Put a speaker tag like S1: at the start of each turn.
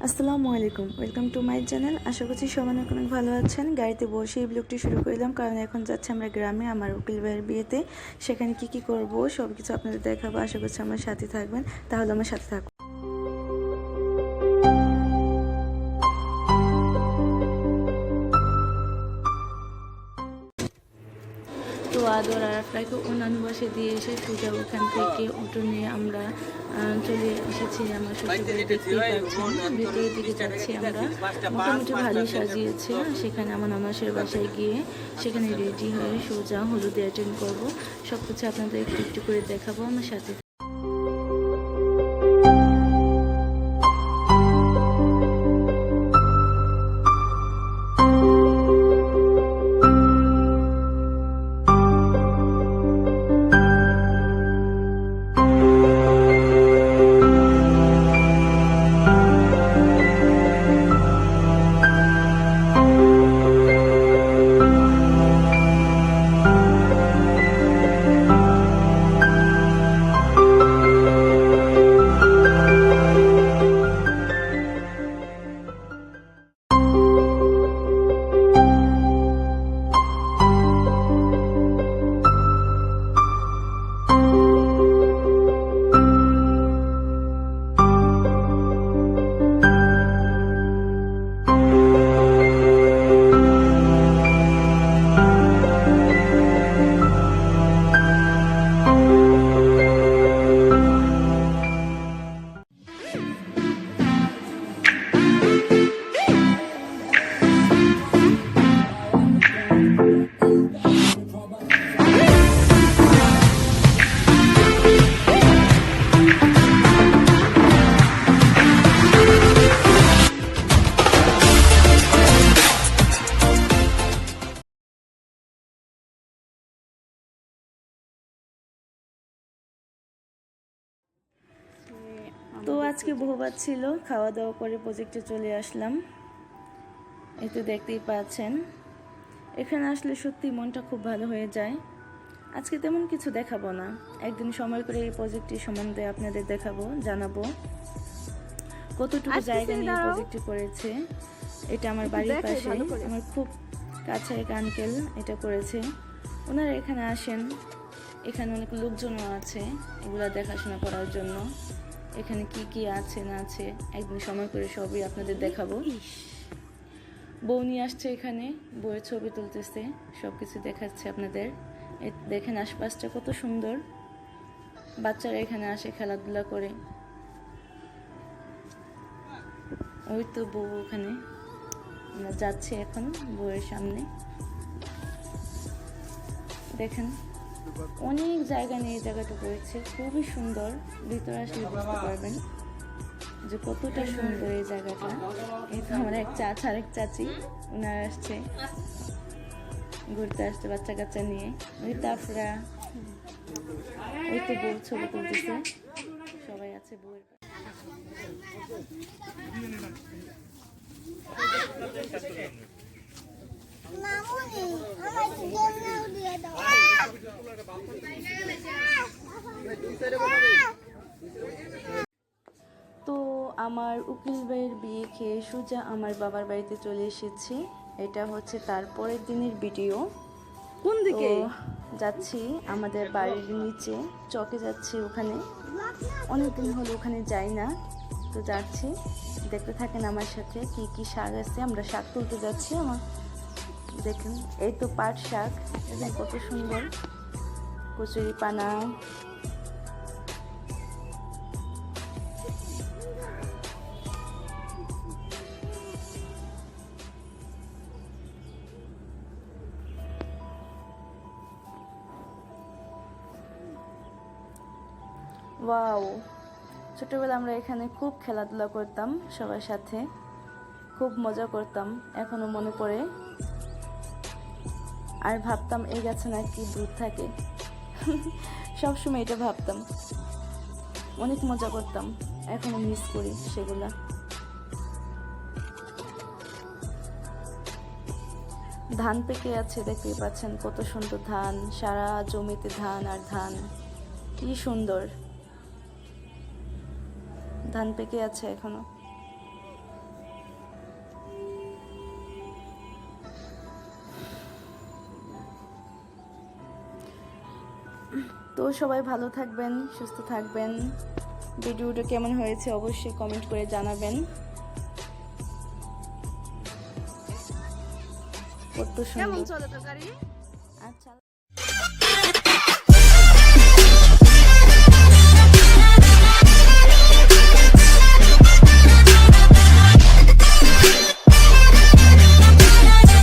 S1: আসসালামু আলাইকুম, welcome to my channel. আশা করছি সবাই অনেক ভালো আছেন। গাড়িতে বসে এই ব্লগটি শুরু করলাম, কারণ এখন যাচ্ছে আমরা গ্রামে আমার উকিল ভাইয়ের বিয়েতে। সেখানে কি করব সব কিছু আপনাদের দেখাবো। আশা করছি আমার সাথে থাকবেন, তাহলে আমার সাথে থাকুন। তো আদর আর আপনাকে অন্যান্য বাসে দিয়ে এসে সোজা ওখান থেকে অটো নিয়ে আমরা চলে এসেছি আমার শ্বশুরবাড়ি। দেখতেই পাচ্ছেন ভিতরের দিকে যাচ্ছি আমরা। মোটামুটি ভালোই সাজিয়েছে। সেখানে আমার নানাসের বাসায় গিয়ে সেখানে রেডি হয়ে সোজা হলুদে অ্যাটেন্ড করবো। সব কিছু আপনাদের একটু একটু করে দেখাবো, আমার সাথে। তো আজকে বহুবার ছিল, খাওয়া দাওয়া করে প্রজেক্টে চলে আসলাম। এই তো দেখতেই পাচ্ছেন, এখানে আসলে সত্যি মনটা খুব ভালো হয়ে যায়। আজকে তেমন কিছু দেখাবো না, একদিন সময় করে এই প্রজেক্টটির সম্বন্ধে আপনাদের দেখাবো, জানাবো কতটুকু জায়গা নিয়ে প্রজেক্টটি করেছে। এটা আমার বাড়ির পাশে, আমার খুব কাছে এক আঙ্কেল এটা করেছে। ওনারা এখানে আসেন, এখানে অনেক লোকজনও আছে এগুলা দেখাশোনা করার জন্য। এখানে কি আছে না আছে একদিন সময় করে সবই আপনাদের দেখাবো। বউ নিয়ে আসছে, এখানে বউয়ের ছবি তুলতেছে, সব কিছু দেখাচ্ছে আপনাদের। দেখেন আশপাশটা কত সুন্দর। বাচ্চারা এখানে আসে, খেলাধুলা করে। ওই তো বউ ওখানে, আমরা যাচ্ছি এখন বউয়ের সামনে। দেখেন অনেক জায়গা নিয়ে এই জায়গাটা রয়েছে, খুবই সুন্দর। ভিতরে আসলে বুঝতে পারবেন যে কতটা সুন্দর এই জায়গাটা। এই তো আমার এক চাচা আর এক চাচি, ওনারা আসছে ঘুরতে, আসছে বাচ্চা কাচ্চা নিয়ে। ওই তাফরা, ওই তো বউ ছবি তুলতেছে, সবাই আছে বউয়ের। তো আমার উকিল ভাইয়ের বিয়ে খেয়ে সোজা আমার বাবার বাড়িতে চলে এসেছি। এটা হচ্ছে তার পরের দিনের ভিডিও।
S2: কোন দিকে
S1: যাচ্ছি আমাদের বাড়ির নিচে চকে যাচ্ছি, ওখানে অনেকদিন হলো ওখানে যাই না। তো যাচ্ছি, দেখতে থাকেন আমার সাথে কি শাক আছে। আমরা শাক তুলতে যাচ্ছি। আমার দেখুন এই তো পাট শাক, দেখুন কত সুন্দর। কচুরি পানা, ওয়াও। ছোটবেলা আমরা এখানে খুব খেলাধুলা করতাম সবার সাথে, খুব মজা করতাম, এখনো মনে পড়ে। আর ভাবতাম এই গাছে নাকি ভূত থাকে। সবসময় এটা ভাবতাম, অনেক মজা করতাম, এখনো মিস করি সেগুলা। ধান পেকে আছে, দেখতেই পাচ্ছেন কত সুন্দর ধান, সারা জমিতে ধান আর ধান, কি সুন্দর ধান পেকে আছে এখনো। তো সবাই ভালো থাকবেন, সুস্থ থাকবেন। ভিডিওটা কেমন হয়েছে অবশ্যই কমেন্ট করে জানাবেন। কত সুন্দর।
S2: কেমন চলে তোর গাড়ি?
S1: আচ্ছা।